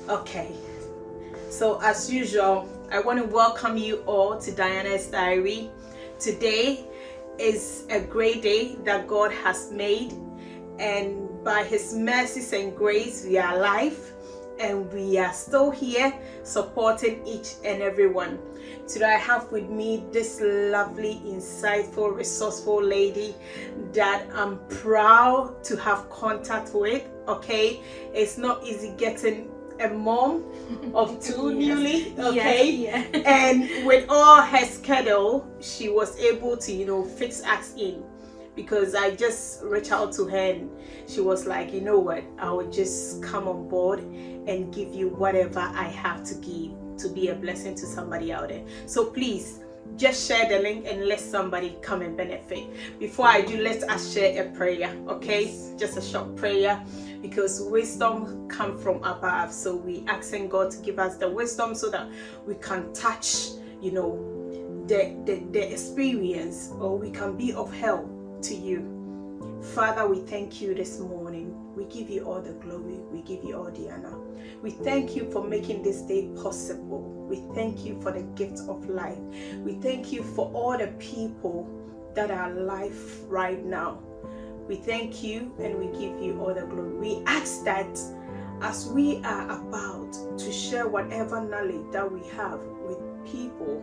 Okay, so as usual, I want to welcome you all to Diana's Diary. Today is a great day that God has made, and by His mercies and grace, we are alive and we are still here supporting each and every one. Today I have with me this lovely, insightful, resourceful lady that I'm proud to have contact with. Okay, it's not easy getting a mom of two newly, okay? Yes, yeah. And with all her schedule, she was able to, fix us in, because I just reached out to her and she was like, you know what, I will just come on board and give you whatever I have to give to be a blessing to somebody out there. So please, just share the link and let somebody come and benefit. Before I do, let us share a prayer, okay? Just a short prayer, because wisdom comes from above. So we asking God to give us the wisdom so that we can touch, the experience, or we can be of help to you. Father, we thank you this morning. We give you all the glory. We give you all the honor. We thank you for making this day possible. We thank you for the gift of life. We thank you for all the people that are alive right now. We thank you and we give you all the glory. We ask that as we are about to share whatever knowledge that we have with people,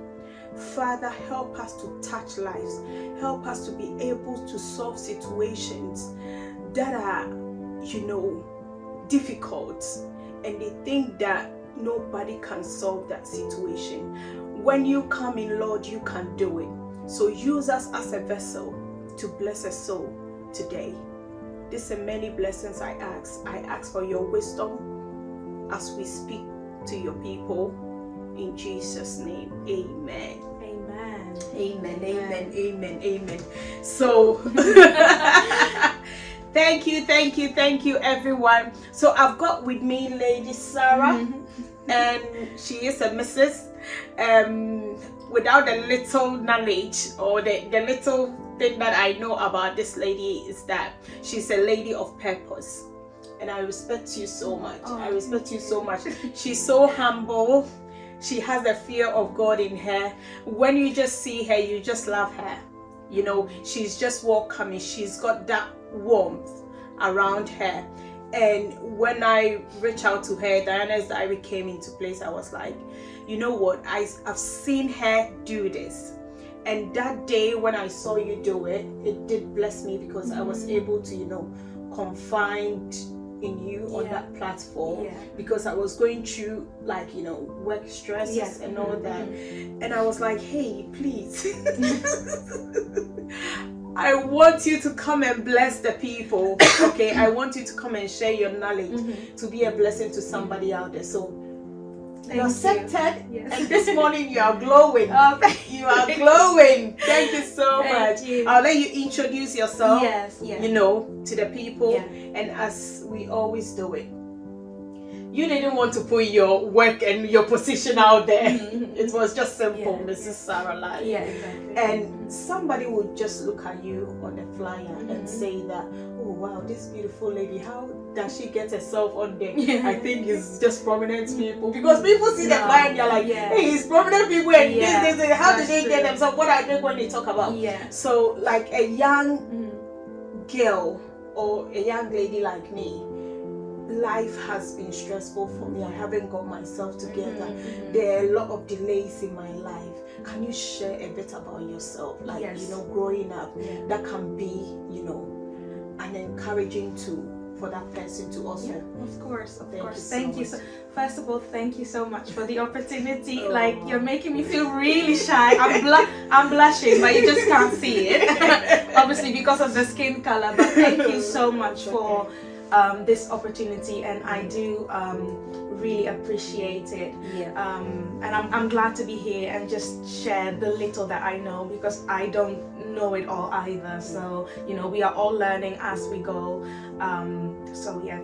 Father, help us to touch lives. Help us to be able to solve situations that are, difficult, and they think that nobody can solve that situation. When you come in, Lord, you can do it. So use us as a vessel to bless a soul today. These are many blessings I ask. I ask for your wisdom as we speak to your people. In Jesus' name, amen. Amen. Amen, amen, amen, amen. So, thank you, everyone. So I've got with me Lady Sarah, and she is a Mrs. Without the little knowledge or the little thing that I know about this lady is that she's a lady of purpose. And I respect you so much. I respect you so much. She's so humble. She has the fear of God in her. When you just see her, you just love her. She's just welcoming. She's got that warmth around her. And when I reached out to her, Diana's Diary came into place. I was like, you know what? I've seen her do this. And that day when I saw you do it, it did bless me, because I was able to, confide in you on that platform, because I was going through work stresses and all that, and I was like, hey, please, I want you to come and bless the people. Okay, I want you to come and share your knowledge to be a blessing to somebody out there. So you're accepted, and this morning you are glowing. You are glowing. Thank you so much. I'll let you introduce yourself, to the people, and as we always do it, you didn't want to put your work and your position out there. It was just simple, Mrs. Sarah Lai. Exactly. And somebody would just look at you on the flyer and say that, oh wow, this beautiful lady, how does she get herself on there? I think it's just prominent people, because people see the flyer and they're like, hey, it's prominent people, and this, how do they get themselves? What are they going to talk about? So like a young girl or a young lady like me, life has been stressful for me. I haven't got myself together. There are a lot of delays in my life. Can you share a bit about yourself, growing up? That can be, an encouraging tool for that person to also. Of course. Thank you. First of all, thank you so much for the opportunity. You're making me feel really shy. I'm blushing, but you just can't see it, obviously because of the skin color. But thank you so much for this opportunity, and I do really appreciate it. And I'm glad to be here and just share the little that I know, because I don't know it all either. So we are all learning as we go.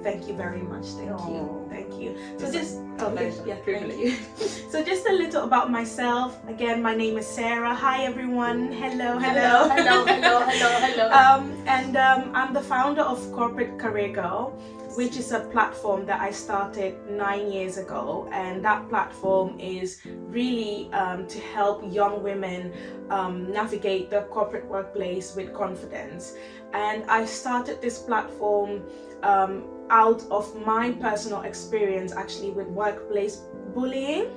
Thank you very much. Thank you. So just thank you. So just a little about myself. Again, my name is Sarah. Hi everyone. Hello. Hello. And I'm the founder of Corporate Career Girl. which is a platform that I started 9 years ago, and that platform is really to help young women navigate the corporate workplace with confidence. And I started this platform out of my personal experience actually with workplace bullying.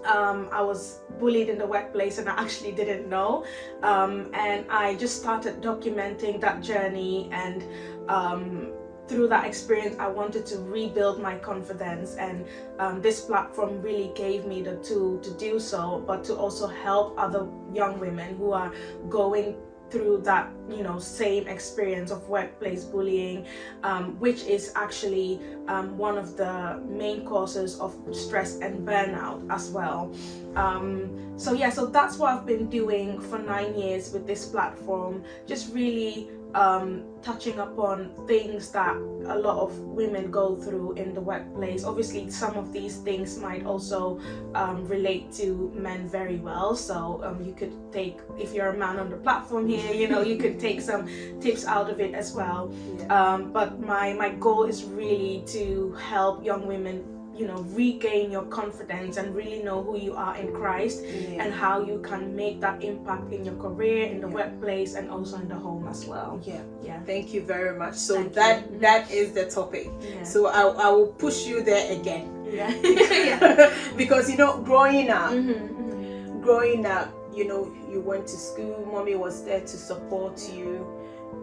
I was bullied in the workplace and I actually didn't know, and I just started documenting that journey, and through that experience I wanted to rebuild my confidence, and this platform really gave me the tool to do so, but to also help other young women who are going through that, you know, same experience of workplace bullying, which is actually one of the main causes of stress and burnout as well. So that's what I've been doing for 9 years with this platform, just really touching upon things that a lot of women go through in the workplace. Obviously some of these things might also relate to men very well, so you could take, if you're a man on the platform here, you know, you could take some tips out of it as well. But my goal is really to help young women, you know, regain your confidence and really know who you are in Christ, and how you can make that impact in your career, in the workplace, and also in the home as well. Thank you very much. So that is the topic. So I will push you there again. Because, you know, growing up, you know, you went to school, mommy was there to support you,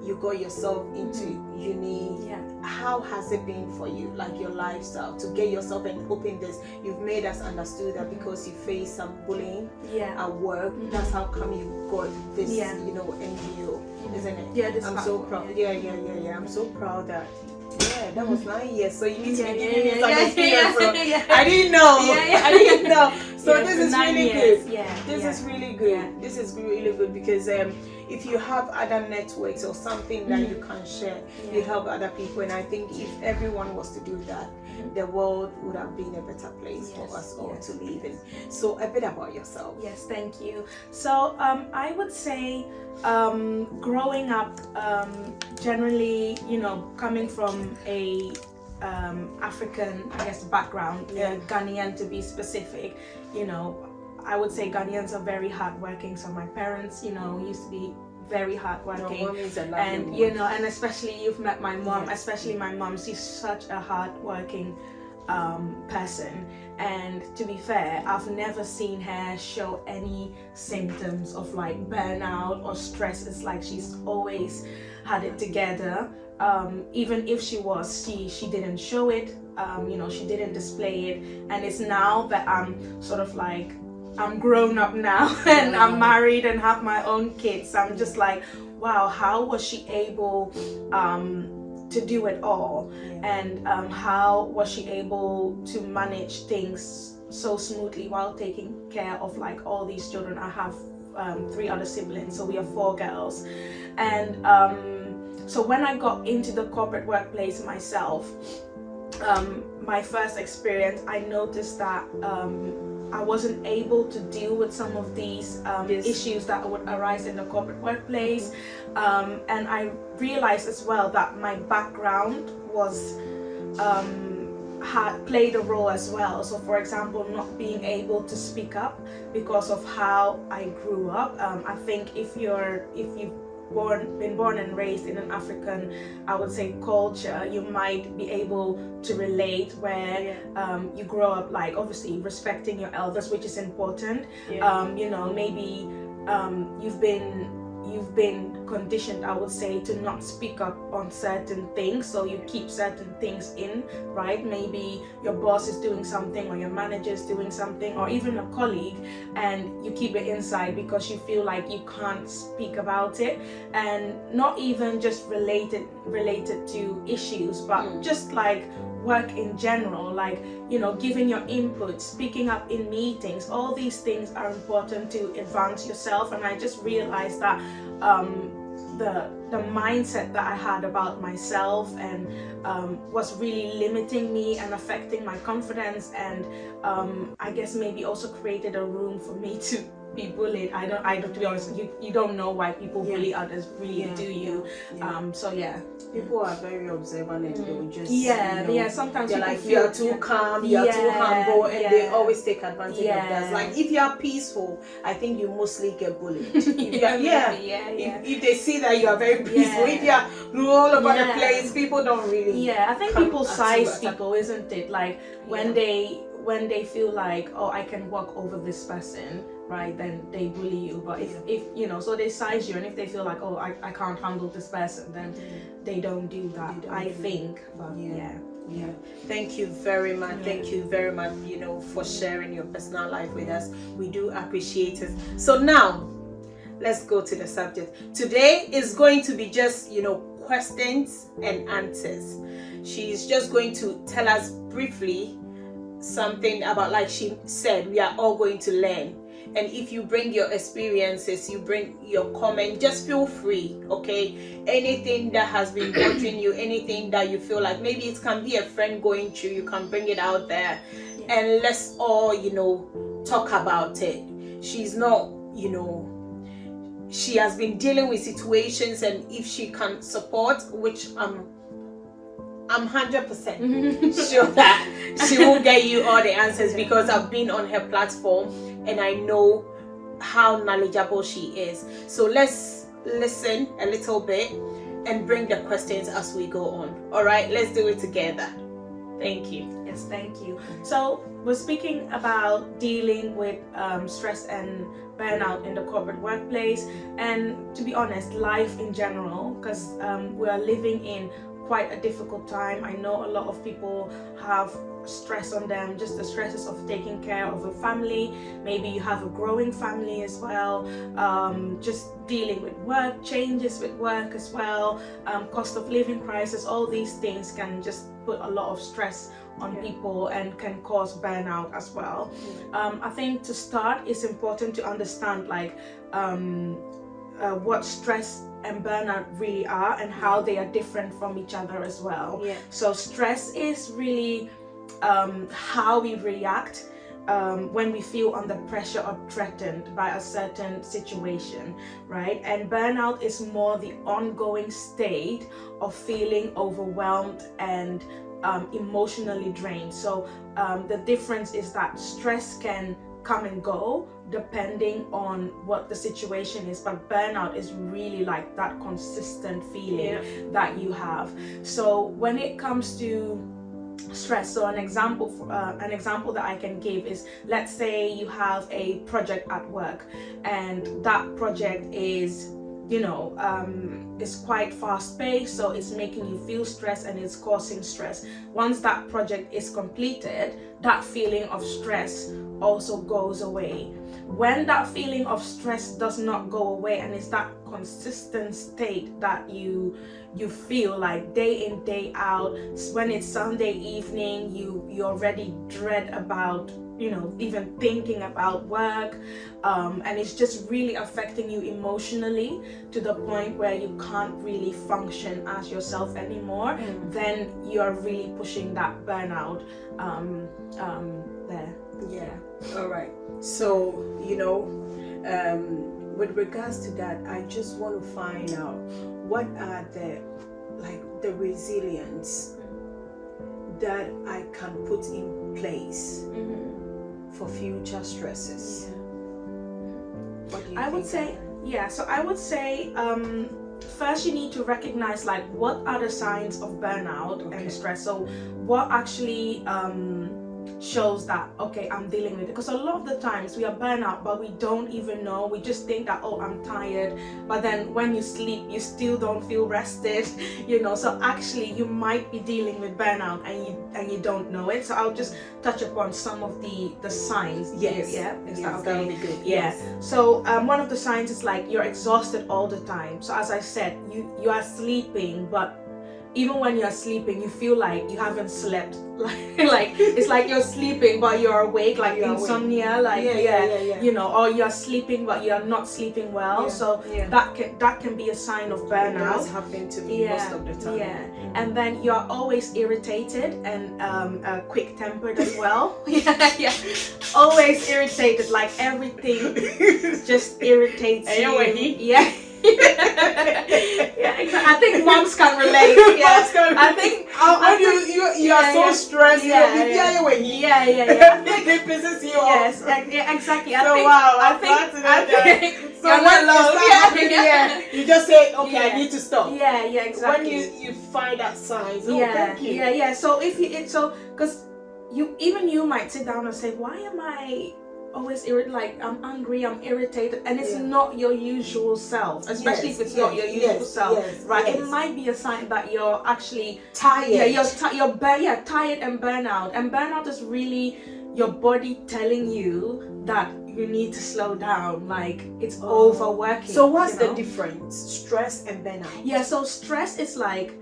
you got yourself into uni. How has it been for you, like your lifestyle, to get yourself and open this? You've made us understood that because you faced some bullying at work, that's how come you got this, you know, NGO, isn't it? I'm so proud. I'm so proud that that was 9 years. So you need to be giving me some experience. So I didn't know. I didn't know. So this is really good. This is really good. This is really good because if you have other networks or something that you can share, you help other people. And I think if everyone was to do that, the world would have been a better place for us all to live in. So a bit about yourself. Yes, thank you. So I would say growing up, generally, you know, coming from a African, I guess, background, Ghanaian to be specific, you know, I would say Ghanaians are very hardworking. So my parents, you know, used to be very hardworking, and you know, and especially you've met my mom. Especially my mom, she's such a hardworking person, and to be fair, I've never seen her show any symptoms of like burnout or stress. It's like she's always had it together. Even if she didn't show it, you know, she didn't display it. And it's now that I'm sort of like, I'm grown up now and I'm married and have my own kids, I'm just like, wow, how was she able to do it all? And how was she able to manage things so smoothly while taking care of like all these children? I have 3 other siblings, so we are 4 girls. And so when I got into the corporate workplace myself, my first experience, I noticed that I wasn't able to deal with some of these issues that would arise in the corporate workplace, and I realized as well that my background was had played a role as well. So for example, not being able to speak up because of how I grew up. I think if you've been born and raised in an African, I would say, culture, you might be able to relate, where you grow up like obviously respecting your elders, which is important. You know, maybe you've been conditioned, I would say, to not speak up on certain things, so you keep certain things in, right? Maybe your boss is doing something, or your manager is doing something, or even a colleague, and you keep it inside because you feel like you can't speak about it. And not even just related to issues, but just like work in general, like, you know, giving your input, speaking up in meetings, all these things are important to advance yourself. And I just realized that the mindset that I had about myself and was really limiting me and affecting my confidence, and I guess maybe also created a room for me to be bullied. I don't to be honest, you don't know why people bully others, really, do you? So yeah. People are very observant and they'll just sometimes they're people like, feel you're too calm, you're too humble, and they always take advantage of that. Like if you're peaceful, I think you mostly get bullied. If they see that you are very peaceful, if you're all over the place, people don't really I think people size people, isn't it? Like when they feel like, oh, I can walk over this person, right, then they bully you. But if you know, so they size you, and if they feel like, oh, I can't handle this person, then they don't do that. I think. But yeah. Thank you very much. Thank you very much, for sharing your personal life with us. We do appreciate it. So now let's go to the subject. Today is going to be just, questions and answers. She's just going to tell us briefly something about, like she said, we are all going to learn. And if you bring your experiences, you bring your comment, just feel free, okay? Anything that has been bothering you, anything that you feel like maybe it can be a friend going through, you can bring it out there, and let's all, talk about it. She's not, she has been dealing with situations, and if she can support, which I'm 100% sure that she will get you all the answers, because I've been on her platform and I know how knowledgeable she is. So let's listen a little bit and bring the questions as we go on. All right, let's do it together. Thank you. Yes, thank you. So we're speaking about dealing with stress and burnout in the corporate workplace, and to be honest, life in general, because we are living in quite a difficult time. I know a lot of people have stress on them, just the stresses of taking care of a family. Maybe you have a growing family as well, just dealing with work, changes with work as well, cost of living crisis. All these things can just put a lot of stress on people and can cause burnout as well. I think to start, it's important to understand what stress and burnout really are and how they are different from each other as well. So stress is really how we react when we feel under pressure or threatened by a certain situation, right? And burnout is more the ongoing state of feeling overwhelmed and emotionally drained. So the difference is that stress can come and go depending on what the situation is, but burnout is really like that consistent feeling that you have. So when it comes to stress, so an example that I can give is, let's say you have a project at work, and that project is it's quite fast paced, so it's making you feel stressed and it's causing stress. Once that project is completed, that feeling of stress also goes away. When that feeling of stress does not go away, and it's that consistent state that you feel like day in, day out, when it's Sunday evening, you already dread about even thinking about work, and it's just really affecting you emotionally to the point where you can't really function as yourself anymore, then you're really pushing that burnout there. All right. So with regards to that, I just want to find out what are the resilience that I can put in place for future stresses. What do you think? I would say first you need to recognize what are the signs of burnout and stress. So what actually shows that, okay, I'm dealing with it, because a lot of the times we are burnout but we don't even know. We just think that, oh, I'm tired, but then when you sleep you still don't feel rested, so actually you might be dealing with burnout and you don't know it. So I'll just touch upon some of the signs. Is that okay? That'll be good. So one of the signs is you're exhausted all the time. So as I said, you are sleeping, but even when you're sleeping, you feel like you haven't slept. Like it's like you're sleeping but you're awake, like You're insomnia, like you know, or you're sleeping but you're not sleeping well. So that can be a sign of burnout. It does happen to me most of the time. And then you're always irritated and quick-tempered as well. Always irritated, like everything just irritates you. I think moms can relate. I think when you are so stressed. I think it pisses you off. Yes, exactly. I think so when you just say, okay, I need to stop. Exactly. When you find that signs. Thank you. So if because you might sit down and say, why am I always like I'm angry, I'm irritated, and it's not your usual self, especially if it's not your usual self, right? It might be a sign that you're actually tired. You're tired and burnout. And burnout is really your body telling you that you need to slow down, like it's overworking. So what's the difference? Stress and burnout? So stress is like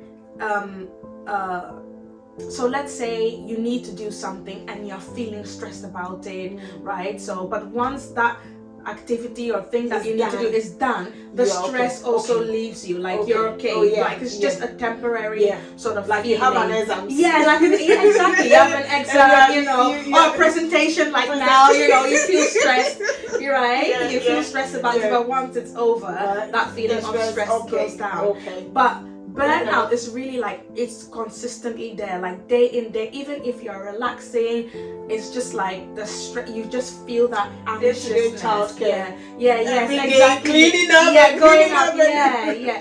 so let's say you need to do something and you're feeling stressed about it, right? So but once that activity or thing that you need to do is done, the stress also leaves you, like you're okay. Like it's just a temporary sort of like feeling. You have an exam. Exactly. You have an exam, or a presentation like now, you feel stressed, right? You feel stressed about it, but once it's over, that feeling of stress goes down. But burnout is really like it's consistently there, like day in day. Even if you're relaxing, it's just like the stress. You just feel that anxiousness. Childcare. Exactly. Cleaning up, going up.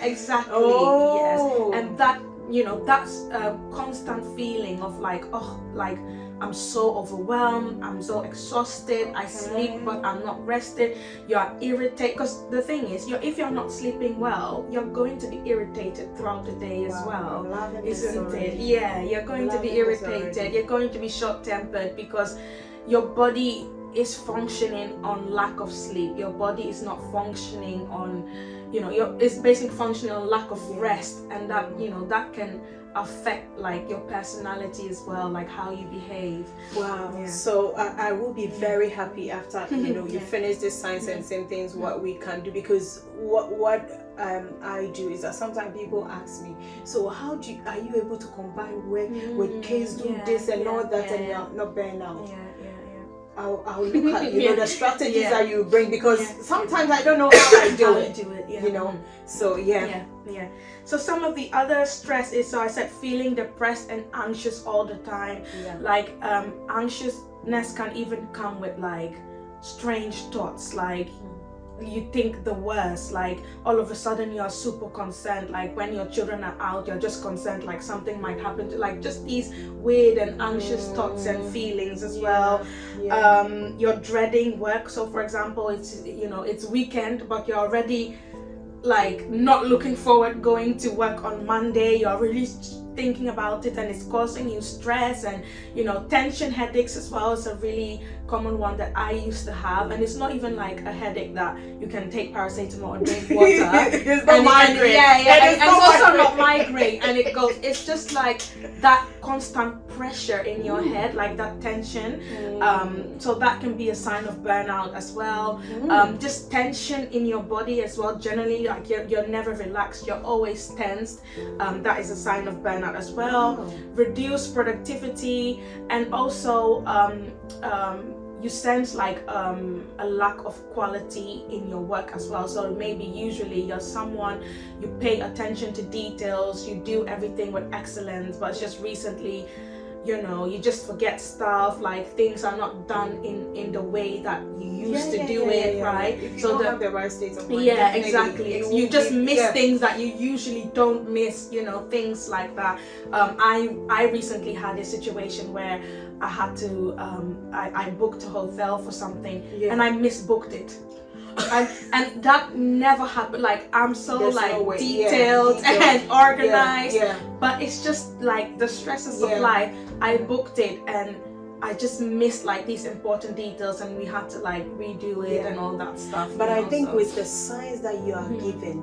Exactly. And that that's a constant feeling of like I'm so overwhelmed, I'm so exhausted, I sleep but I'm not rested, you're irritated. Because the thing is, if you're not sleeping well, you're going to be irritated throughout the day as well, isn't it? You're going to be irritated, you're going to be short-tempered because your body is functioning on lack of sleep. Your body is not functioning on, it's basically functioning on lack of rest, and that, that can affect like your personality as well, like how you behave. So I will be very happy after you finish this signs and symptoms what we can do, because what I do is that sometimes people ask me, so how are you able to combine work with kids, do this and all that, and you're not burnout? I'll look at the strategies that you bring, because sometimes I don't know how I do it. So so some of the other stress is, so I said, feeling depressed and anxious all the time. Like anxiousness can even come with like strange thoughts, like you think the worst, like all of a sudden you're super concerned, like when your children are out, you're just concerned like something might happen to, like just these weird and anxious thoughts and feelings as well. You're dreading work. So for example, it's weekend, but you're already like not looking forward going to work on Monday. You're really thinking about it, and it's causing you stress and tension. Headaches as well is a really common one that I used to have, and it's not even like a headache that you can take paracetamol and drink water. It's not migraine. And it's also not migraine, and it's just like that constant pressure in your head, like that tension. So that can be a sign of burnout as well. Just tension in your body as well, generally, like you're never relaxed, you're always tensed. That is a sign of burnout as well. Reduced productivity, and also you sense like a lack of quality in your work as well. So maybe usually you're someone, you pay attention to details, you do everything with excellence, but it's just recently you just forget stuff, like things are not done in the way that you used to do it, right? If you don't have the right state of mind, exactly. You just miss things that you usually don't miss, things like that. I recently had a situation where I had to I booked a hotel for something and I misbooked it. And that never happened. Like I'm so detailed and organized, but it's just like the stresses of life. I booked it and I just missed like these important details, and we had to like redo it and all that stuff. But I think with the signs that you are given,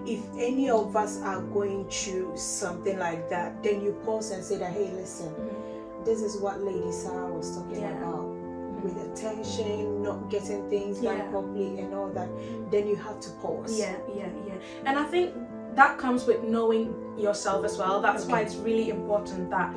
if any of us are going through something like that, then you pause and say that, hey, listen, this is what Lady Sarah was talking about. With attention, not getting things done properly and all that, then you have to pause. And I think that comes with knowing yourself as well. That's why it's really important that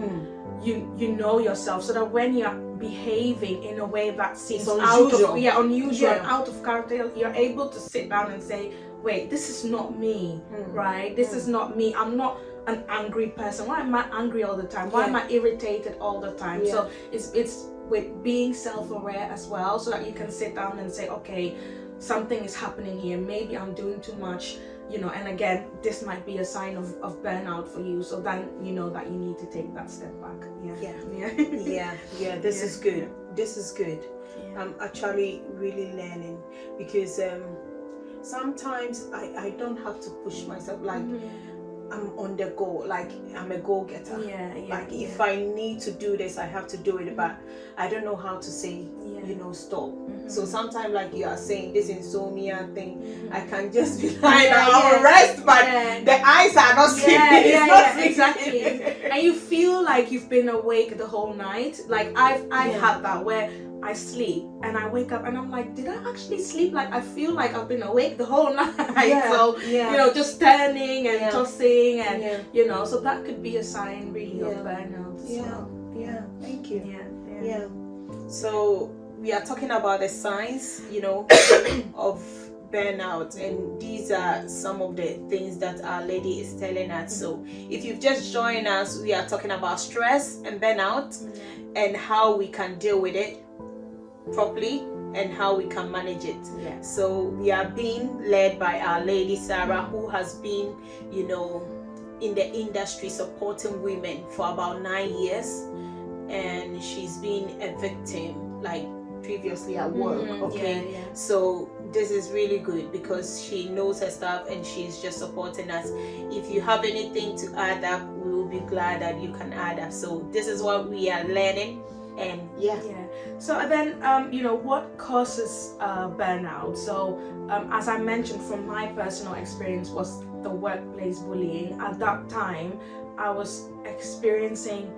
you know yourself, so that when you're behaving in a way that seems unusual and out of character, you're able to sit down and say, wait, this is not me, right? This is not me. I'm not an angry person. Why am I angry all the time? Why am I irritated all the time? So it's with being self-aware as well, so that you can sit down and say, okay, something is happening here. Maybe I'm doing too much, and again, this might be a sign of burnout for you. So then you know that you need to take that step back. This is good. This is good. I'm actually really learning, because sometimes I don't have to push myself, like I'm on the go, like I'm a go-getter. If I need to do this, I have to do it, but I don't know how to say, stop. So sometimes, like you are saying, this insomnia thing, I can just be like, I'll rest, but the eyes are not sleeping. Exactly. And you feel like you've been awake the whole night. Like I've had that, where I sleep and I wake up and I'm like, did I actually sleep? Like I feel like I've been awake the whole night. Just turning and tossing and so that could be a sign really of burnout as well. Thank you. So we are talking about the signs, of burnout, and these are some of the things that Our Lady is telling us. So if you've just joined us, we are talking about stress and burnout and how we can deal with it properly and how we can manage it. So we are being led by Our Lady Sarah, who has been, in the industry supporting women for about 9 years, and she's been a victim, like previously at work. So this is really good, because she knows her stuff and she's just supporting us. If you have anything to add up, we will be glad that you can add up. So this is what we are learning. And so then what causes burnout? So as I mentioned, from my personal experience, was the workplace bullying. At that time I was experiencing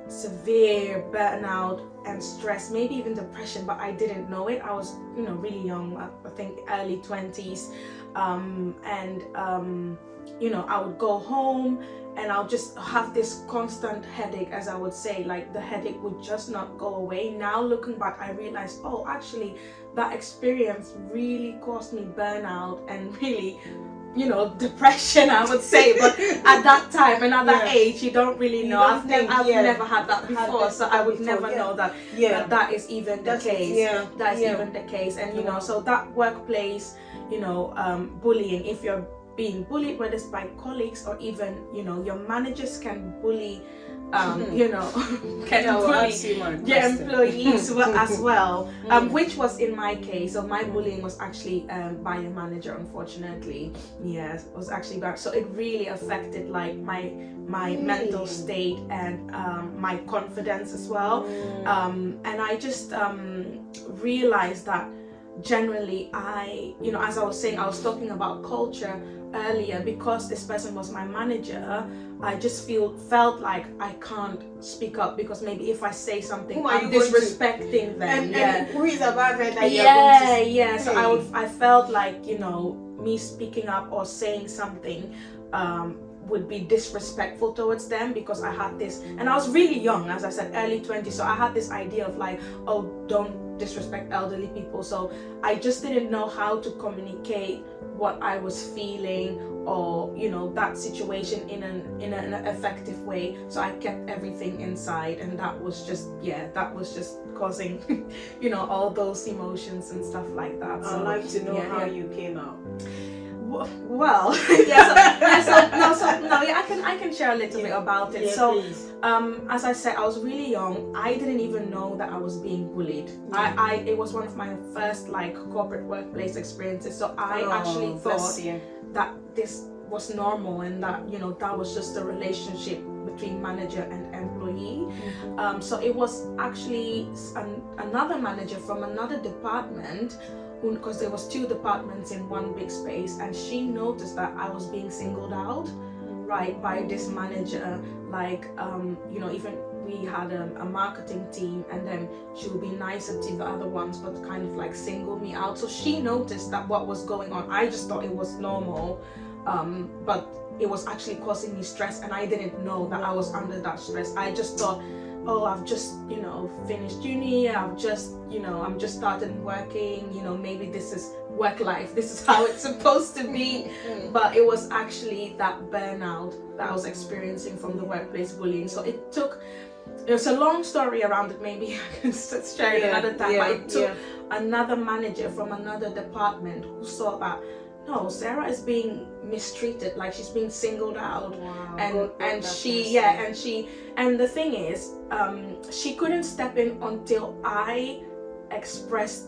severe burnout and stress, maybe even depression, but I didn't know it. I was really young, I think early 20s, I would go home and I'll just have this constant headache, as I would say, like the headache would just not go away. Now looking back, I realized, actually that experience really caused me burnout and really, depression, I would say. But at that time and at that age, you don't really know. I've never had that before, so I would never know that that is even the case. That is even the case. And so that workplace, bullying, if you're being bullied, whether it's by colleagues or even your managers can bully bully your employees as well, which was in my case. So my bullying was actually by a manager, unfortunately. It was actually bad. So it really affected like my mental state and my confidence as well. And I just realized that generally as I was saying, I was talking about culture earlier, because this person was my manager, I just felt like I can't speak up, because maybe if I say something, I'm disrespecting them. And who is above it that So I felt like me speaking up or saying something would be disrespectful towards them, because I had this, and I was really young, as I said, early 20s, so I had this idea of like, don't disrespect elderly people. So I just didn't know how to communicate what I was feeling, or that situation in an effective way. So I kept everything inside, and that was just causing all those emotions and stuff like that. So I'd like to know how you came out. Well, I can share a little bit about it. Please. As I said, I was really young. I didn't even know that I was being bullied. It was one of my first corporate workplace experiences. So I actually thought that this was normal, and that that was just a relationship between manager and employee. So it was actually another manager from another department because there was 2 departments in one big space, and she noticed that I was being singled out, right, by this manager. Like, even we had a marketing team, and then she would be nicer to the other ones, but kind of like single me out. So she noticed that what was going on. I just thought it was normal, but it was actually causing me stress, and I didn't know that I was under that stress. I just thought, oh, I've just, finished uni, I'm just started working, maybe this is work life, this is how it's supposed to be. But it was actually that burnout that I was experiencing from the workplace bullying. So it's a long story around it, maybe I can share it another time, but it took another manager from another department who saw that, no, Sarah is being mistreated, like she's being singled out. Wow. and the thing is, she couldn't step in until I expressed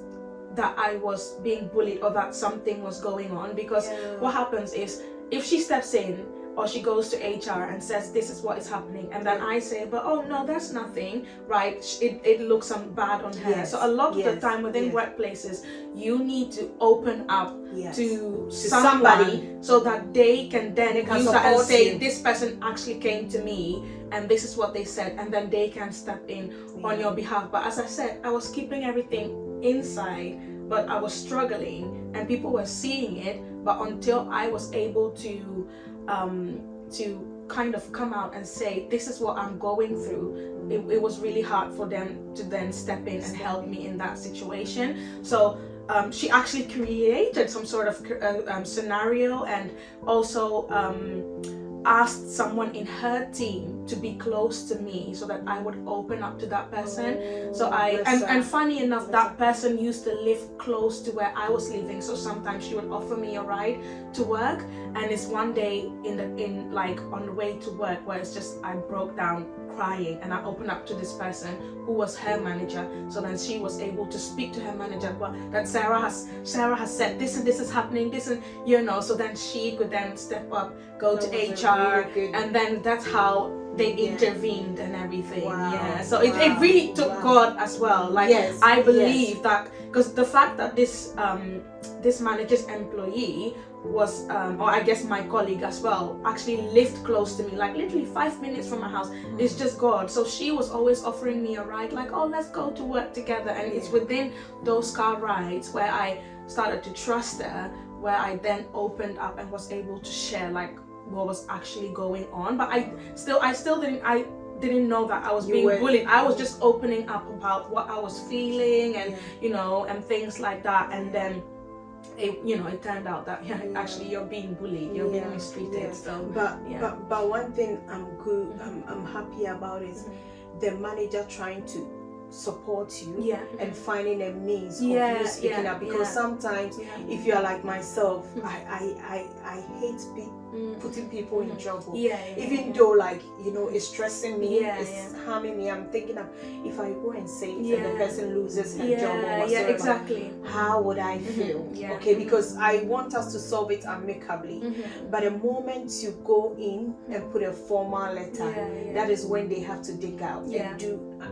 that I was being bullied or that something was going on, because what happens is, if she steps in or she goes to HR and says this is what is happening, and then I say, but oh no, that's nothing, right? It looks bad on her. So a lot of the time within workplaces, you need to open up to somebody so that they can then use that and say, this person actually came to me and this is what they said, and then they can step in on your behalf. But as I said, I was keeping everything inside, but I was struggling and people were seeing it. But until I was able to kind of come out and say, this is what I'm going through, it was really hard for them to then step in and help me in that situation. So she actually created some sort of scenario, and also asked someone in her team to be close to me so that I would open up to that person. So and funny enough, that person used to live close to where I was living, so sometimes she would offer me a ride to work. And it's one day on the way to work where it's just, I broke down crying, and I opened up to this person who was her manager. So then she was able to speak to her manager, but that Sarah has said this and this is happening, this and so then she could then step up, go to HR, really, and then that's how they intervened and everything. So it really took God as well. Like, I believe that, because the fact that this manager's employee was, or I guess my colleague as well, actually lived close to me, like literally 5 minutes from my house. It's just God. So she was always offering me a ride, like, oh, let's go to work together. And it's within those car rides where I started to trust her, where I then opened up and was able to share like what was actually going on. But I still didn't know that I was being bullied. I was just opening up about what I was feeling, and and things like that. And then it turned out that actually you're being bullied, you're being mistreated. So but one thing I'm happy about is the manager trying to support you and finding a means of you speaking up, because sometimes if you're like myself, I hate putting people in trouble, even though like it's stressing me, it's harming me. I'm thinking of, if I go and say it and the person loses her job or whatsoever, exactly, how would I feel? Okay, because I want us to solve it amicably, but the moment you go in and put a formal letter, that is when they have to dig out and do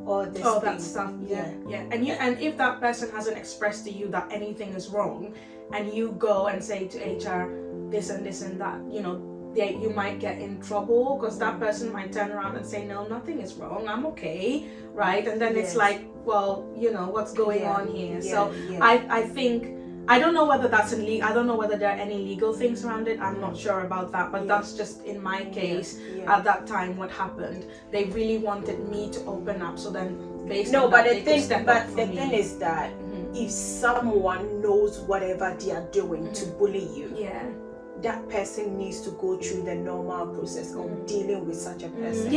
all that stuff. And if that person hasn't expressed to you that anything is wrong, and you go and say to HR this and this and that, you might get in trouble, because that person might turn around and say, no, nothing is wrong, I'm okay, right? And then it's like, well, what's going on here? I think, I don't know whether that's illegal. I don't know whether there are any legal things around it. I'm not sure about that. But that's just in my case at that time what happened. They really wanted me to open up. So then, based on that, they could step up for me. The thing is that if someone knows whatever they are doing to bully you, that person needs to go through the normal process of dealing with such a person.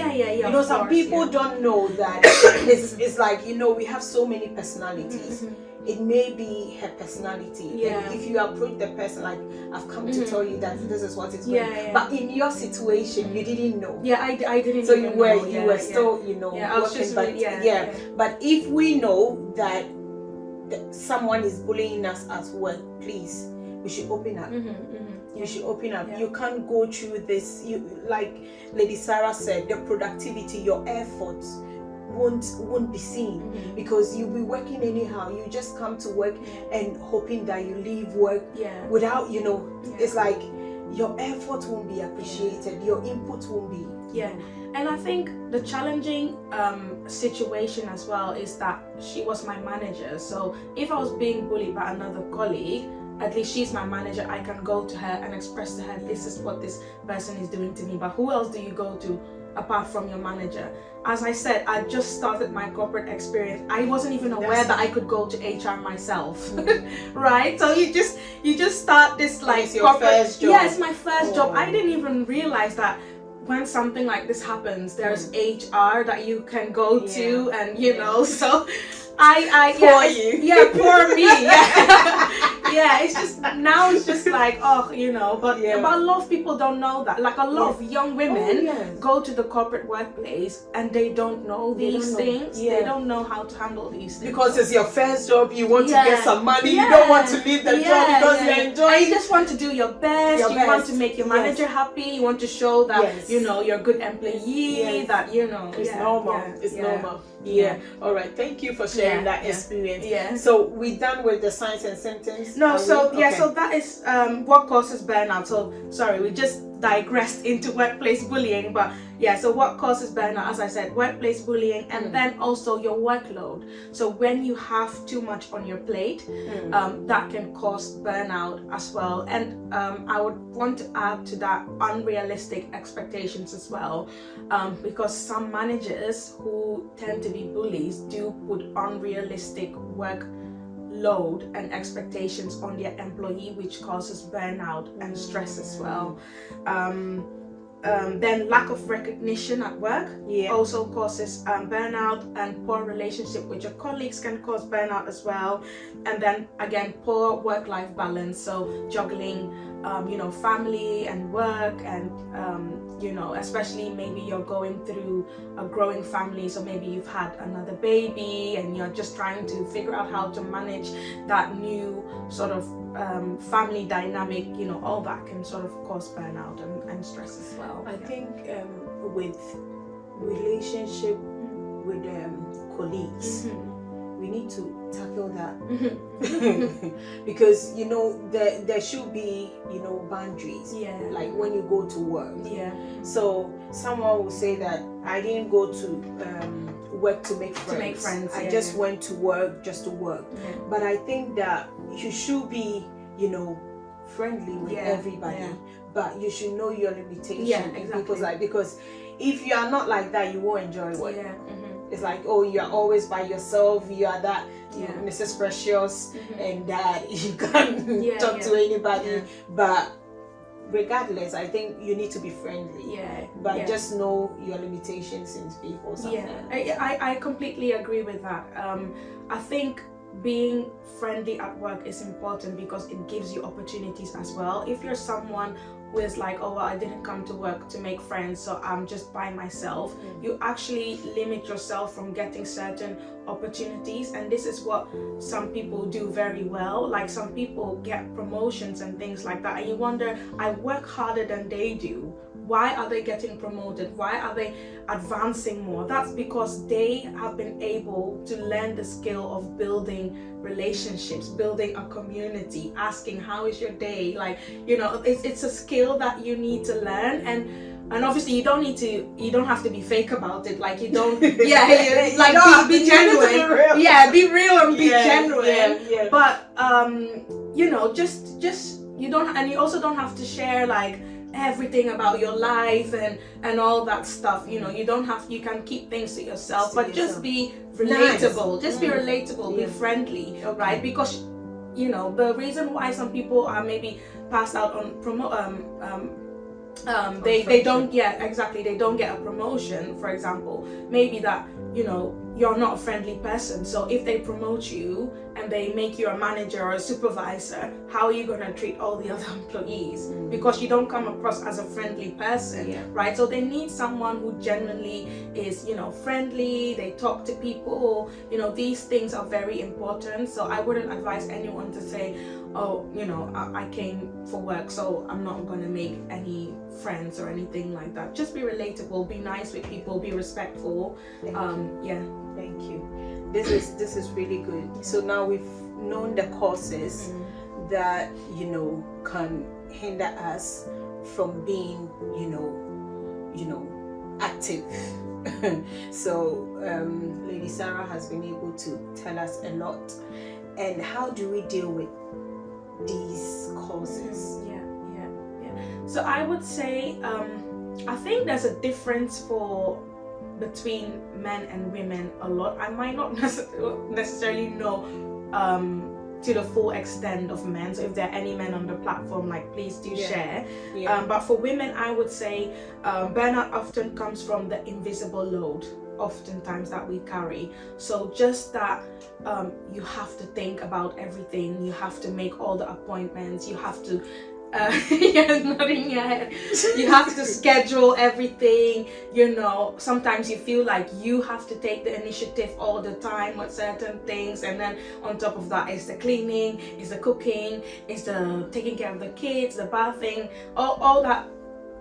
Some people don't know that it's like, we have so many personalities. It may be her personality. And if you approach the person like, I've come to tell you that this is what is going. But in your situation, you didn't know. I didn't. So you were still, working. But if we know that someone is bullying us at work, please, we should open up. You should open up. You can't go through this. Like Lady Sarah said, the productivity, your efforts. won't be seen, because you'll be working anyhow. You just come to work and hoping that you leave work without, it's like your effort won't be appreciated, your input won't be. And I think the challenging situation as well is that she was my manager. So if I was being bullied by another colleague, at least she's my manager, I can go to her and express to her, this is what this person is doing to me. But who else do you go to apart from your manager? As I said, I just started my corporate experience. I wasn't even aware that I could go to HR myself. Right? So you just start this like it's your first job. Yeah, it's my first job. I didn't even realize that when something like this happens, there's HR that you can go to, and so poor me. It's just now it's just like but a lot of people don't know that. Like a lot of young women go to the corporate workplace and they don't know these things. They don't know how to handle these things. Because it's your first job, you want to get some money, you don't want to leave the job because you enjoy it. And you just want to do your best, you want to make your manager happy, you want to show that you're a good employee, that it's normal. It's normal. All right, thank you for sharing that experience. So we're done with the signs and symptoms. So that is what causes burnout. So sorry, we just digressed into workplace bullying, but so what causes burnout? As I said, workplace bullying, and then also your workload. So when you have too much on your plate, that can cause burnout as well. And I would want to add to that unrealistic expectations as well, because some managers who tend to be bullies do put unrealistic work load and expectations on their employee, which causes burnout and stress as well. Then lack of recognition at work also causes burnout, and poor relationship with your colleagues can cause burnout as well. And then again, poor work-life balance, so juggling family and work, and especially maybe you're going through a growing family, so maybe you've had another baby and you're just trying to figure out how to manage that new sort of family dynamic, all that can sort of cause burnout and stress as well. I think with relationship with colleagues, we need to tackle that because there should be boundaries, like when you go to work. So someone will say that I didn't go to work to make friends. I just went to work just to work. But I think that you should be friendly with everybody, but you should know your limitation. Because if you are not like that, you won't enjoy work. It's like, you're always by yourself, you are that Mrs. Precious, and that you can't talk to anybody. But regardless, I think you need to be friendly. But just know your limitations in people. I completely agree with that. I think being friendly at work is important because it gives you opportunities as well. If you're someone who is like, I didn't come to work to make friends, so I'm just by myself, you actually limit yourself from getting certain opportunities. And this is what some people do very well. Like some people get promotions and things like that, and you wonder, I work harder than they do. Why are they getting promoted? Why are they advancing more? That's because they have been able to learn the skill of building relationships, building a community, asking how is your day? Like, it's a skill that you need to learn, and obviously you don't have to be fake about it. Like you don't, be genuine. Be real and be genuine. But just you don't, and you also don't have to share like everything about your life and all that stuff. You don't have, you can keep things to yourself, but just be relatable. Nice. Just be relatable, be friendly, right? Because the reason why some people are maybe passed out on they don't get a promotion, for example, maybe that you're not a friendly person. So if they promote you and they make you a manager or a supervisor, how are you going to treat all the other employees? Because you don't come across as a friendly person, right? So they need someone who genuinely is, friendly, they talk to people, these things are very important. So I wouldn't advise anyone to say, oh, I came for work, so I'm not going to make any friends or anything like that. Just be relatable, be nice with people, be respectful. Thank you. This is really good. So now we've known the causes that can hinder us from being active. So Lady Sarah has been able to tell us a lot. And how do we deal with these causes? So I would say I think there's a difference between men and women a lot. I might not necessarily know to the full extent of men, so if there are any men on the platform, please do share. But for women, I would say burnout often comes from the invisible load oftentimes that we carry. So just that you have to think about everything, you have to make all the appointments, you have to nodding your head. You have to schedule everything, sometimes you feel like you have to take the initiative all the time with certain things, and then on top of that is the cleaning, is the cooking, is the taking care of the kids, the bathing, all that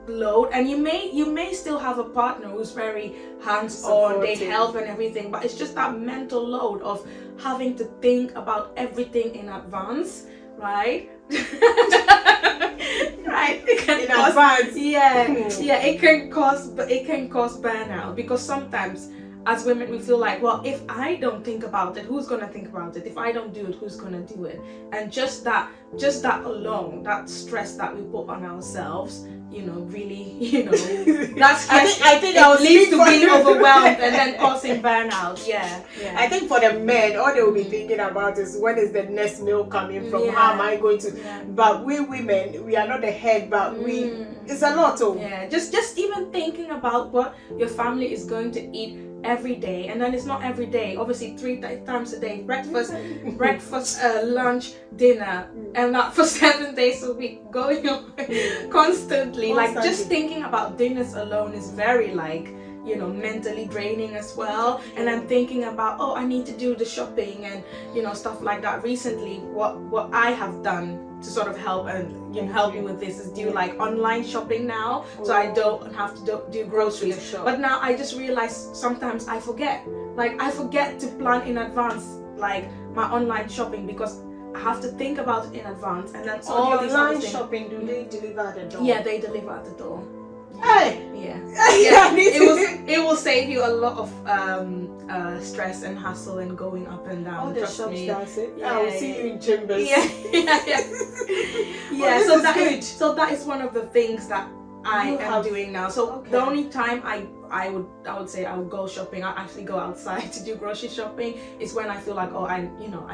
load. And you may still have a partner who's very hands-on, they help and everything, but it's just that mental load of having to think about everything in advance, right? Right, it can cause, it can cause burnout, because sometimes as women we feel like, well, if I don't think about it, who's gonna think about it? If I don't do it, who's gonna do it? And just that alone, that stress that we put on ourselves, really, that's I think leads to being overwhelmed and then causing burnout. I think for the men, all they will be thinking about is, when is the next meal coming from? How am I going to? But we women, we are not the head, but it's a lot of just even thinking about what your family is going to eat every day. And then it's not every day, obviously 3 times a day, breakfast, lunch, dinner, and that for 7 days a week, going on constantly. Like, just thinking about dinners alone is very mentally draining as well. And I'm thinking about, oh, I need to do the shopping and stuff like that. Recently, what I have done to sort of help and help me with this is do online shopping now, so I don't have to do groceries. But now I just realized sometimes I forget to plan in advance my online shopping, because I have to think about it in advance. And then so all the these online shopping, do they deliver at the door? Yeah, they deliver at the door. Hey! It will save you a lot of stress and hassle and going up and down. All the shops does it. I will see you in Chambers. So that is one of the things that I am doing now. So the only time I would say I would go shopping, I actually go outside to do grocery shopping, is when I feel like, oh, I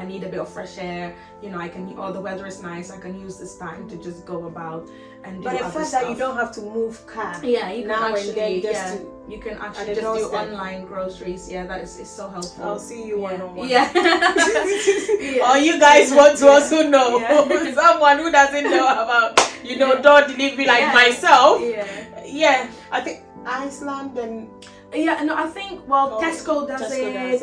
need a bit of fresh air, the weather is nice, I can use this time to just go about and do But at first that you don't have to move car. Yeah, you can now actually, and then you can actually just do online groceries. Yeah, that is so helpful. I'll see you one-on-one. Yeah. Or you guys want to also know someone who doesn't know about door delivery myself. I think Iceland and I think Tesco does it.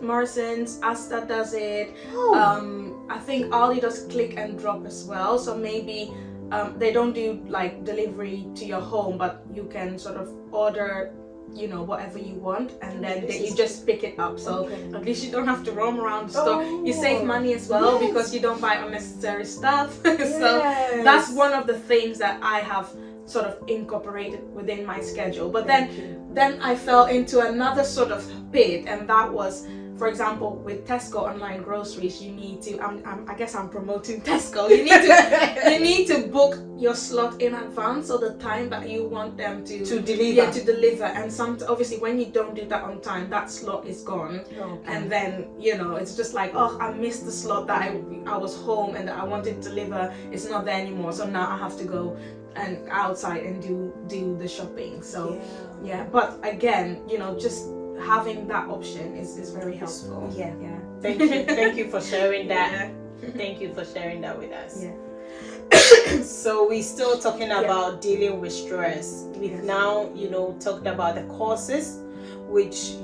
Morrison's, Asda does it. I think Aldi does click and drop as well. So maybe they don't do delivery to your home, but you can sort of order whatever you want, and then you just pick it up. So at least you don't have to roam around the store. You save money as well, because you don't buy unnecessary stuff. So that's one of the things that I have sort of incorporated within my schedule. But then I fell into another sort of pit, and that was, for example, with Tesco online groceries, you need to, I guess I'm promoting Tesco, you need to book your slot in advance, so the time that you want them to deliver. And obviously when you don't do that on time, that slot is gone. And then it's just like, oh, I missed the slot that I was home and that I wanted to deliver. It's not there anymore, so now I have to go and outside and do the shopping. So but again, just having that option is very helpful. Yeah. Thank you for sharing that. Thank you for sharing that with us. So we're still talking about dealing with stress. We've now, talked about the causes, which,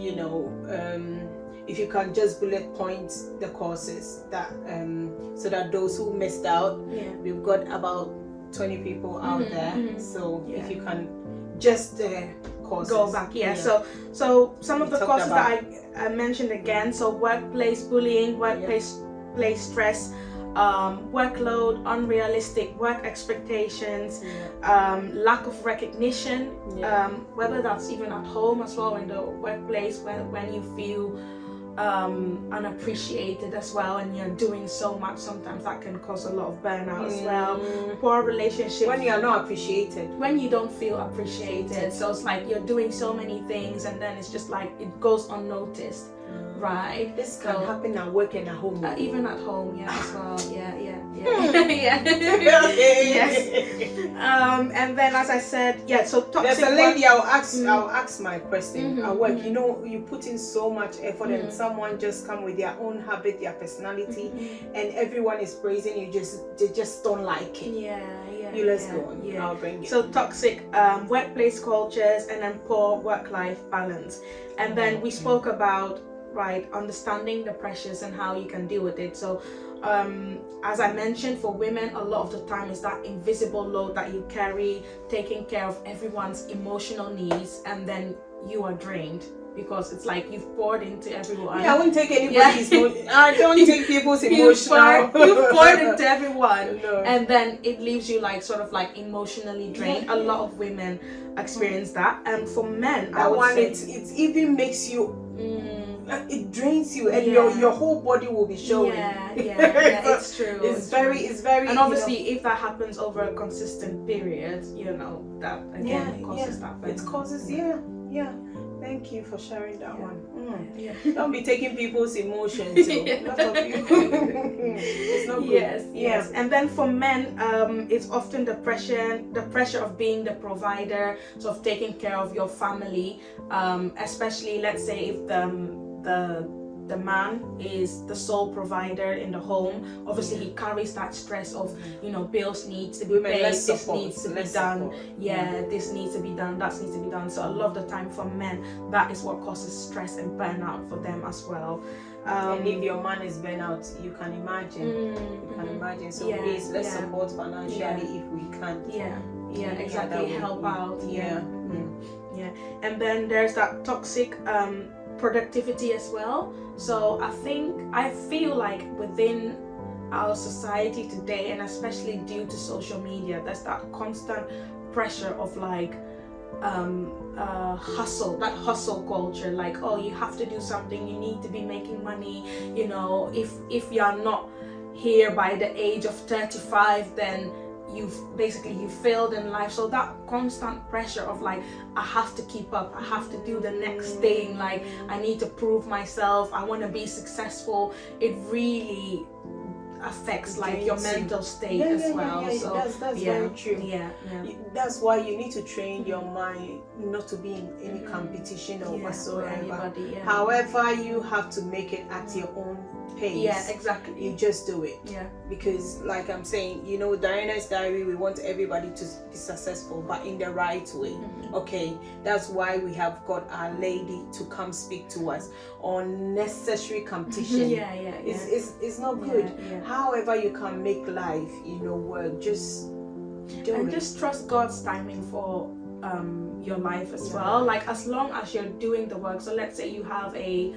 if you can just bullet point the causes that so that those who missed out, we've got about 20 people out there. So if you can just causes. Go back. So some of the causes that I mentioned again. So workplace bullying, workplace stress, workload, unrealistic work expectations, lack of recognition, whether that's even at home as well, in the workplace, when you feel unappreciated as well, and you're doing so much, sometimes that can cause a lot of burnout as well. Poor relationships, when you are not appreciated, when you don't feel appreciated, so it's like you're doing so many things and then it's just like it goes unnoticed. Right. This can happen at work and at home. Even at home, as well. Yeah. And then, as I said, so toxic. There's a lady. I'll ask my question at work. You put in so much effort, and someone just come with their own habit, their personality, and everyone is praising you. They just don't like it. Let's go on. I'll bring it. So toxic workplace cultures, and then poor work-life balance. And then we spoke about understanding the pressures and how you can deal with it. So as I mentioned, for women, a lot of the time is that invisible load that you carry, taking care of everyone's emotional needs, and then you are drained because it's like you've poured into everyone. I won't take anybody's I don't take people's emotional. You've poured into everyone, and then it leaves you sort of emotionally drained. A lot of women experience that, and for men, I would say it even makes you. It drains you, and your whole body will be showing. It's true. It's very, and obviously, if that happens over a consistent period, that again causes that. It causes, Thank you for sharing that one. Don't be taking people's emotions. Lot of people. It's not good. Yes. And then for men, it's often the pressure of being the provider, so of taking care of your family, especially let's say if the man is the sole provider in the home. Obviously he carries that stress of bills needs to be paid, this needs to be done, this needs to be done, that needs to be done. So a lot of the time for men, that is what causes stress and burnout for them as well. And if your man is burnout, you can imagine. So please, let's support financially if we can't. Exactly, help out. And then there's that toxic productivity as well. So I feel like within our society today, and especially due to social media, there's that constant pressure of hustle culture, you have to do something, you need to be making money, if you're not here by the age of 35, then you failed in life. So that constant pressure of I have to keep up, I have to do the next thing, I need to prove myself, I want to be successful, it really affects your mental state as well. So that's very true. That's why you need to train your mind not to be in any competition or whatsoever. However, you have to make it at your own pace. Exactly. You just do it. Because like I'm saying, Diana's Diary, we want everybody to be successful, but in the right way. Okay, that's why we have got our lady to come speak to us on necessary competition. It's not good. However you can make life work, just do it. Just trust God's timing for your life as well. As long as you're doing the work. So let's say you have a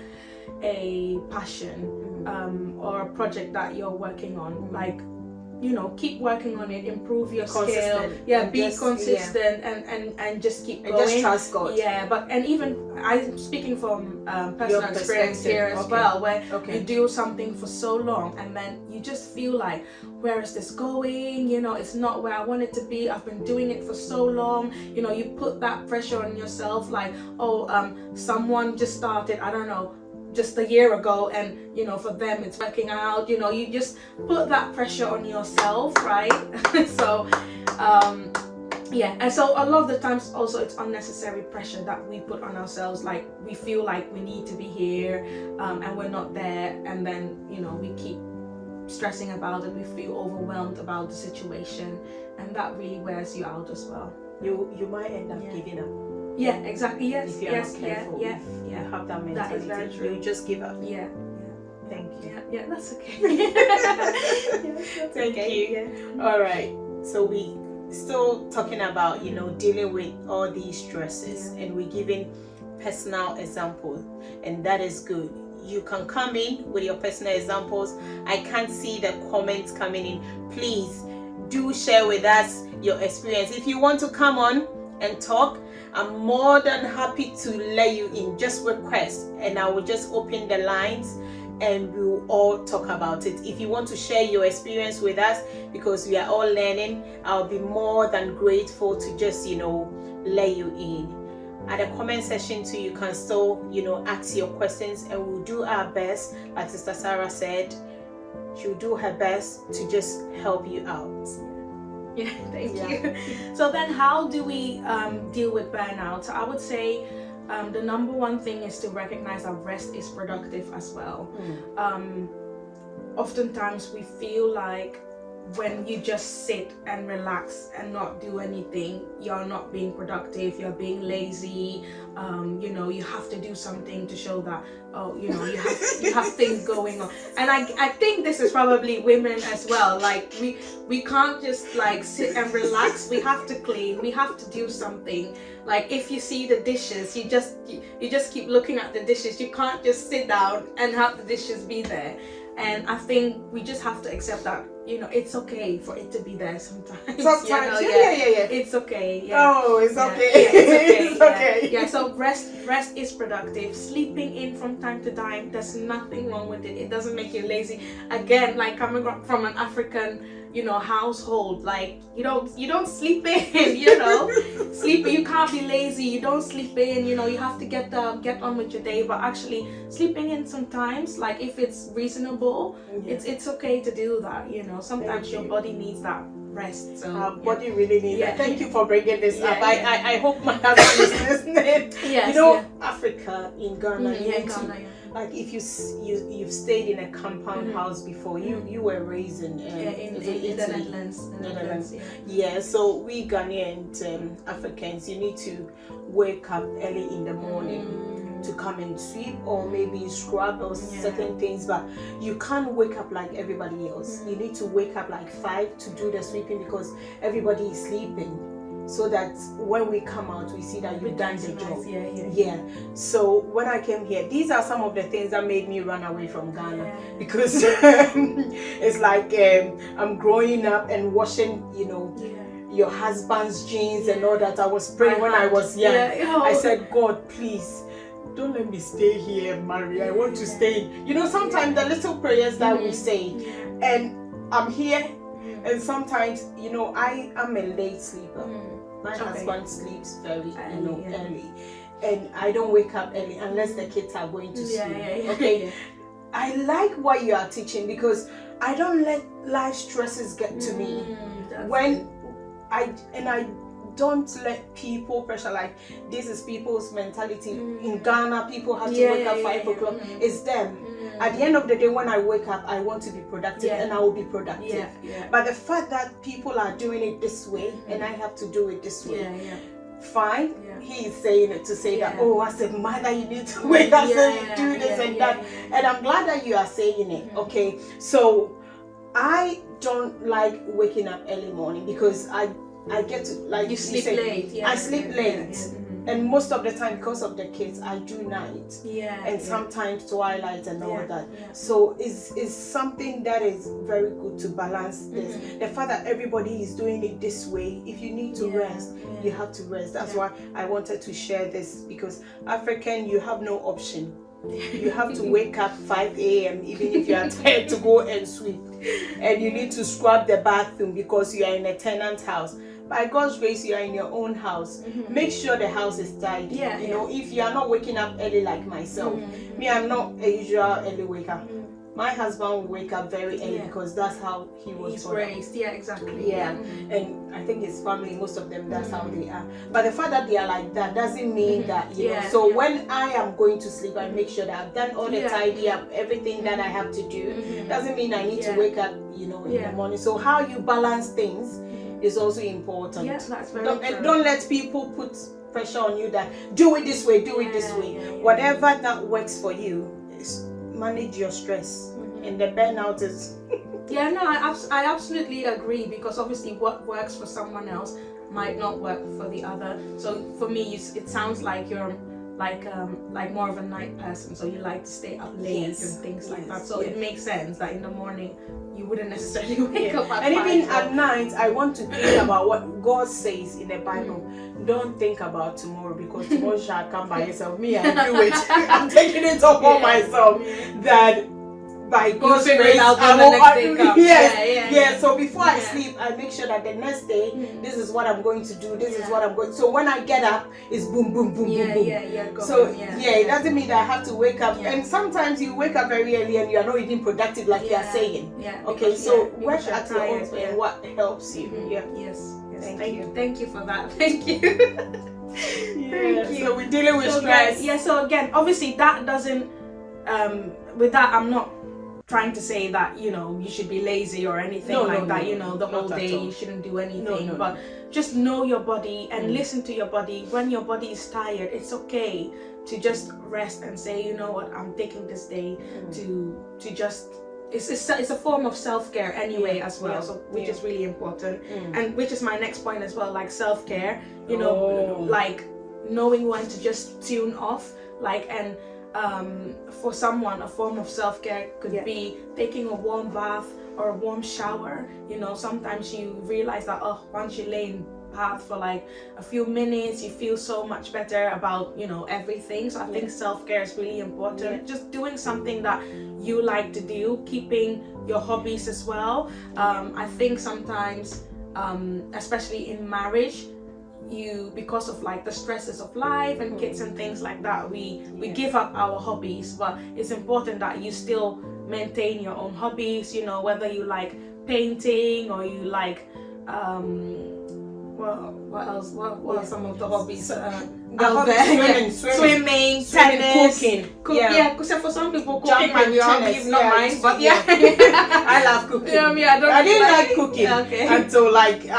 passion or a project that you're working on, keep working on it, improve your skill, be consistent and just keep going, just trust God. And even I'm speaking from personal experience here as well, where you do something for so long and then you just feel where is this going, it's not where I want it to be, I've been doing it for so long, you put that pressure on yourself, someone just started, I don't know, just a year ago, and for them it's working out, you just put that pressure on yourself, right? So Yeah, and so a lot of the times also it's unnecessary pressure that we put on ourselves. Like we feel like we need to be here, and we're not there, and then we keep stressing about it. We feel overwhelmed about the situation, and that really wears you out as well. You might end up giving up. Yeah, exactly. Yes, if you're not careful, yeah. You have that mentality. That is very true. You just give up. Yeah. Thank you. Yeah, that's okay. Thank you. Yeah. All right. So we still talking about dealing with all these stresses, and we're giving personal examples, and that is good. You can come in with your personal examples. I can't see the comments coming in. Please do share with us your experience. If you want to come on and talk, I'm more than happy to let you in. Just request, and I will just open the lines and we'll all talk about it. If you want to share your experience with us, because we are all learning, I'll be more than grateful to just let you in. At the comment section too, you can still ask your questions, and we'll do our best. Like Sister Sarah said, she'll do her best to just help you out. Yeah, thank you. So then how do we deal with burnout? I would say the number one thing is to recognize that rest is productive as well. Oftentimes we feel like when you just sit and relax and not do anything, you're not being productive, you're being lazy. You have to do something to show that you have things going on. And I think this is probably women as well. Like we can't just like sit and relax. We have to clean, we have to do something. Like if you see the dishes, you just keep looking at the dishes. You can't just sit down and have the dishes be there. And I think we just have to accept that it's okay for it to be there sometimes. Yeah. It's okay. Yeah. Oh, it's okay. Yeah, it's okay. Okay. Yeah. So rest is productive. Sleeping in from time to time, there's nothing wrong with it. It doesn't make you lazy. Again, like coming from an African household, like you don't sleep in. Sleep, you can't be lazy. You don't sleep in. You have to get on with your day. But actually, sleeping in sometimes, like if it's reasonable, it's okay to do that. Sometimes your body needs that rest. So our body really needs that. Thank you for bringing this up. I hope my husband is listening. Yes, Africa, in Ghana, like if you've stayed in a compound house before, you were raised in the Netherlands. So we Ghanaian Africans, you need to wake up early in the morning to come and sweep or maybe scrub or certain things, but you can't wake up like everybody else. You need to wake up like 5 to do the sweeping because everybody is sleeping, so that when we come out we see that you've done the job. So when I came here, these are some of the things that made me run away from Ghana, because it's like I'm growing up and washing your husband's jeans and all that. I was praying when I was young. I said, God, please don't let me stay here, Mary. I want to stay. Sometimes the little prayers that we say, and I'm here, and sometimes, I am a late sleeper. My husband sleeps very, early, and I don't wake up early unless the kids are going to school. Okay. I like what you are teaching, because I don't let life stresses get to me. When I don't let people pressure, like this is people's mentality. In Ghana, people have to wake up 5 o'clock. It's them. At the end of the day, when I wake up, I want to be productive, and I will be productive. But the fact that people are doing it this way, and I have to do it this way, fine. He is saying it to say that, as a mother, you need to wake up and do this and that. And I'm glad that you are saying it. Okay, so I don't like waking up early morning, because I get to, like you sleep late. I sleep late. And most of the time, because of the kids, I do night. And sometimes twilight and all that. So it's something that is very good to balance this. The fact that everybody is doing it this way, if you need to rest, you have to rest. That's why I wanted to share this, because African, you have no option. You have to wake up 5 a.m. even if you are tired to go and sweep. And you need to scrub the bathroom because you are in a tenant house. By God's grace, you are in your own house. Make sure the house is tidy. If you are not waking up early like myself, me, I'm not a usual early waker. my husband will wake up very early because that's how he was raised. Yeah, exactly. Yeah, and I think his family, most of them, that's how they are. But the fact that they are like that doesn't mean that, you know. So when I am going to sleep, I make sure that I've done all the tidy up, everything that I have to do. Doesn't mean I need to wake up, you know, in the morning. So how you balance things is also important. Yes, that's very true. And don't let people put pressure on you that do it this way, do it this way. Whatever that works for you, is manage your stress. And the burnout is I absolutely agree, because obviously what works for someone else might not work for the other. So for me, it sounds like you're like more of a night person, so you like to stay up late and things like that. So it makes sense that in the morning you wouldn't necessarily wake up at 5. And even at night, I want to think about what God says in the Bible. Don't think about tomorrow, because tomorrow shall come by itself. Me, I do it. I'm taking it upon myself that by God's grace, So before I sleep, I make sure that the next day, this is what I'm going to do. This is what I'm going. So when I get up, it's boom, boom, boom, boom, boom. So it doesn't mean that I have to wake up. And sometimes you wake up very early and you are not even productive, like you are saying. Okay, so work at your own and what helps you. Yes. Thank you for that. Thank you. Thank you. So we're dealing with stress. So again, obviously that doesn't. With that, I'm not trying to say that, you know, you should be lazy or anything that, you know, the whole day you shouldn't do anything. But just know your body and listen to your body. When your body is tired, it's okay to just rest and say, you know what, I'm taking this day to just. It's a form of self-care anyway as well, so which is really important, and which is my next point as well, like self-care. You know, like knowing when to just tune off, like and. For someone, a form of self-care could be taking a warm bath or a warm shower. You know, sometimes you realize that once you lay in bath for like a few minutes, you feel so much better about, you know, everything. So I think self-care is really important. Just doing something that you like to do, keeping your hobbies as well. I think sometimes, especially in marriage, because of like the stresses of life and kids and things like that, we give up our hobbies, but it's important that you still maintain your own hobbies, you know, whether you like painting or you like what else, what are some of the hobbies swimming, tennis, cooking. Because for some people cooking might be a hobby, not mine, but I love cooking. I didn't like cooking until like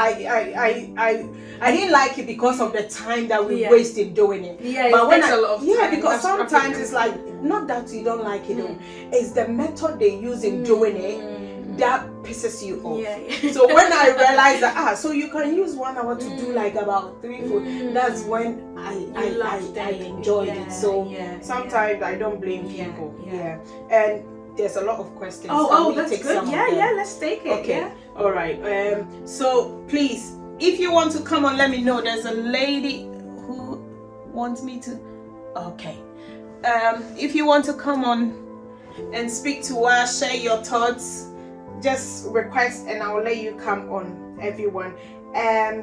I didn't like it because of the time that we wasted doing it. But when a lot of time. Because sometimes it's like, not that you don't like it, it's the method they use in doing it that pisses you off. So when I realized that so you can use 1 hour to do like about 3-4, that's when I enjoyed it. So sometimes I don't blame people. And there's a lot of questions. That's good. Let's take it. Okay. All right. So please, if you want to come on, let me know. There's a lady who wants me to. Okay. If you want to come on and speak to us, share your thoughts, just request and I will let you come on, everyone.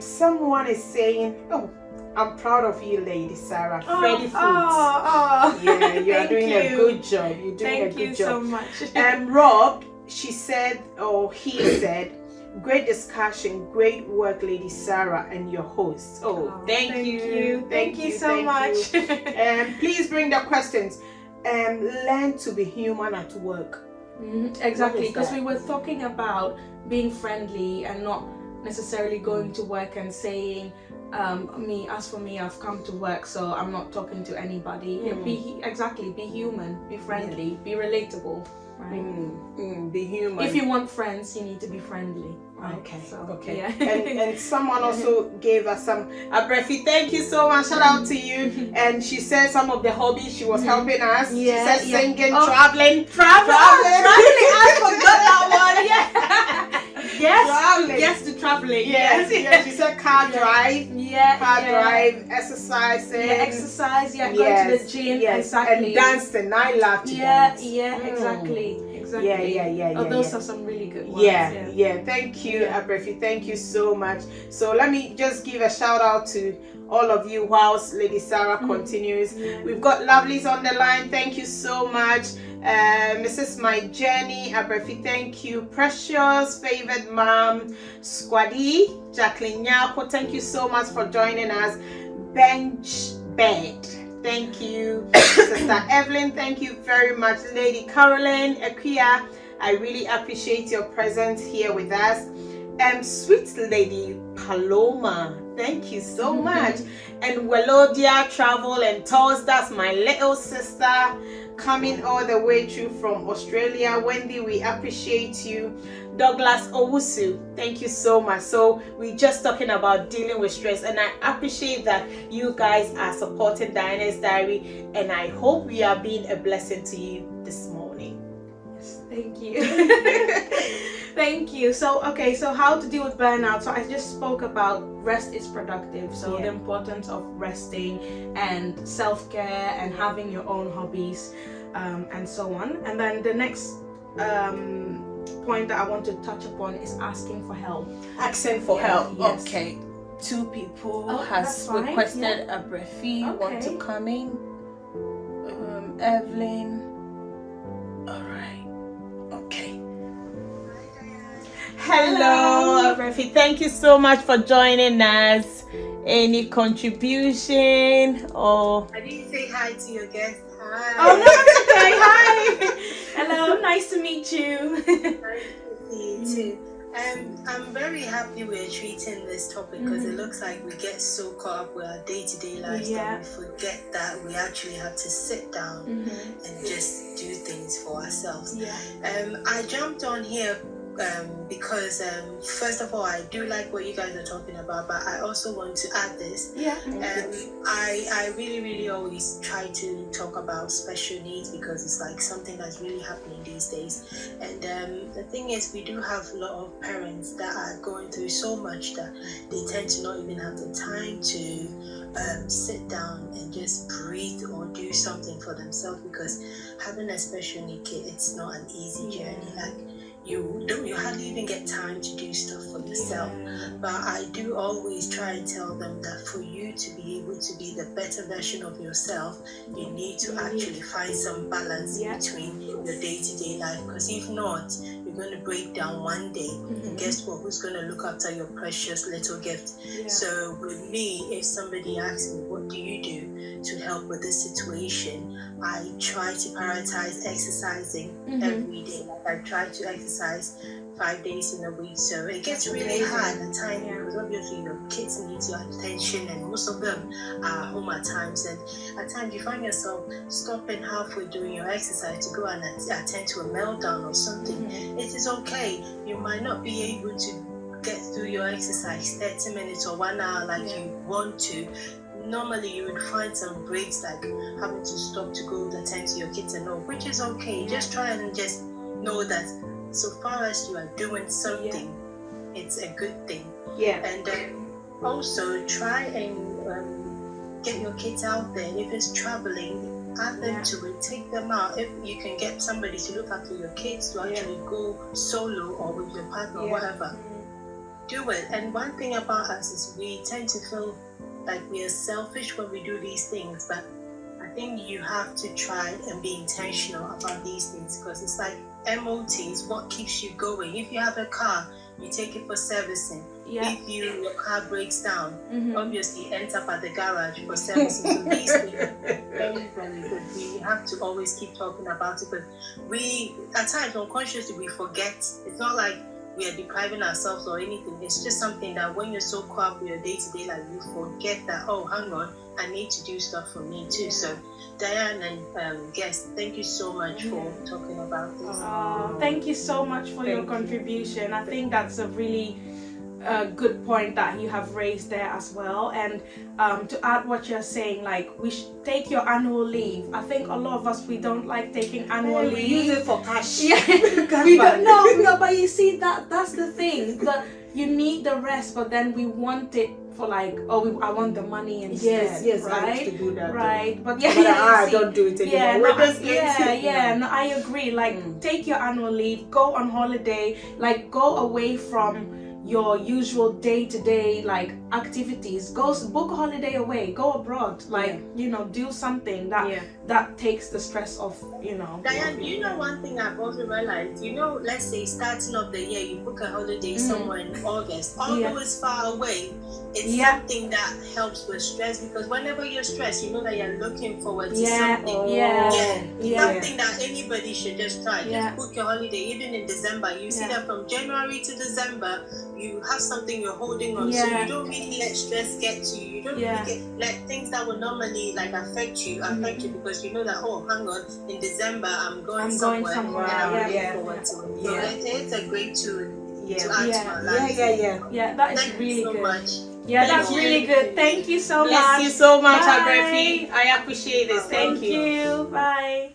Someone is saying, I'm proud of you, Lady Sarah. Freddy Foods. You are doing a good job. You're doing a good job. Thank you so much. Rob, he said, great discussion, great work, Lady Sarah, and your host. Thank you. Thank you so much. Please bring the questions. Learn to be human at work. Exactly, because we were talking about being friendly and not necessarily going to work and saying, as for me, I've come to work, so I'm not talking to anybody. Be human, be friendly, be relatable. Right? Be human. If you want friends, you need to be friendly. Right? Okay. And someone also gave us some. Abrefi, thank you so much. Shout out to you. And she said some of the hobbies she was helping us. She said singing, traveling. I forgot that one. Yes, to traveling. Yes. She said car drive. Drive, exercising. Going to the gym. Exactly. And dancing. I love to dance. Exactly. exactly. Yeah. Those are some really good ones. Yeah. Thank you, Abrefi. Thank you so much. So let me just give a shout out to all of you whilst Lady Sarah continues. We've got lovelies on the line. Thank you so much. Mrs. My Jenny, Abrefi, thank you. Precious, favored mom, Squaddy, Jacqueline Nyako, thank you so much for joining us. Bench Bed, thank you. Sister Evelyn, thank you very much. Lady Caroline, Akia, I really appreciate your presence here with us. Sweet Lady Paloma, thank you so much. And Welodia Travel and Tours, that's my little sister coming all the way through from Australia. Wendy, we appreciate you. Douglas Owusu, thank you so much. So we're just talking about dealing with stress, and I appreciate that you guys are supporting Diana's Diary, and I hope we are being a blessing to you this morning. Yes, thank you. Thank you. So how to deal with burnout. So I just spoke about rest is productive. So the importance of resting and self-care and having your own hobbies and so on. And then the next point that I want to touch upon is asking for help. Asking for help. Yes. Okay. 2 people has requested a Brefi want to come in. Evelyn. All right. Okay. Hello, Brefi. Thank you so much for joining us. Any contribution or? I didn't say hi to your guest. Hi. Oh no, that's okay. Hi. Hello. Nice to meet you. Nice to see you too. I'm very happy we're treating this topic because it looks like we get so caught up with our day-to-day lives that we forget that we actually have to sit down and just do things for ourselves. I jumped on here because first of all, I do like what you guys are talking about, but I also want to add this. I really always try to talk about special needs because it's like something that's really happening these days. And the thing is, we do have a lot of parents that are going through so much that they tend to not even have the time to sit down and just breathe or do something for themselves, because having a special need kid, it's not an easy journey. Like, you hardly even get time to do stuff for yourself. But I do always try and tell them that for you to be able to be the better version of yourself, you need to actually find some balance between your day-to-day life, because if not, you're going to break down one day, and guess what, who's going to look after your precious little gift? So with me, if somebody asks me, what do you do to help with this situation, I try to prioritize exercising every day. Like, I try to exercise 5 days in a week. So it gets really hard at times because obviously your kids need your attention, and most of them are home at times. And at times you find yourself stopping halfway doing your exercise to go and attend to a meltdown or something. It is okay. You might not be able to get through your exercise 30 minutes or 1 hour like you want to. Normally you would find some breaks, like having to stop to go attend to your kids and all, which is okay. Just try and just know that so far as you are doing something, it's a good thing. And also try and get your kids out there. If it's traveling, add them to it, take them out. If you can get somebody to look after your kids, to actually go solo or with your partner or whatever, do it. And one thing about us is we tend to feel like we are selfish when we do these things, but I think you have to try and be intentional about these things, because it's like MOT is what keeps you going. If you have a car, you take it for servicing. If your car breaks down, obviously it ends up at the garage for servicing. So these things are very, very good. We have to always keep talking about it, but we, at times unconsciously, we forget. It's not like we are depriving ourselves or anything. It's just something that when you're so caught up with your day-to-day life, you forget that, oh, hang on, I need to do stuff for me too. So Diane and guest, thank you so much for talking about this. Thank you so much for your contribution. I think that's a really good point that you have raised there as well. And to add what you're saying, like, we should take your annual leave. I think a lot of us, we don't like taking annual leave. We use it for cash. We don't. No, but you see, that's the thing. That you need the rest, but then we want it for like, I want the money and yes, right? I used to do that. Right, but I don't do it anymore. I agree. Like, take your annual leave, go on holiday, like go away from your usual day-to-day like activities. Go book a holiday away, go abroad, like do something that takes the stress off, Diane, you know one thing I've also realized, let's say starting of the year, you book a holiday somewhere in August, although it's far away, it's something that helps with stress, because whenever you're stressed, you know that you're looking forward to something. Something that anybody should just try. Just book your holiday, even in December. You see that from January to December, you have something you're holding on, so you don't really let stress get to you. You don't really let things that would normally like affect you because you know that, hang on, in December I'm going somewhere and I'm looking forward to it. So it's a great tool to add to our lives. Yeah, that is really so good. Much. Yeah, that's really good. Thank you so much. Bless you so much, Bye. Agrefi. I appreciate this. Thank you. Bye.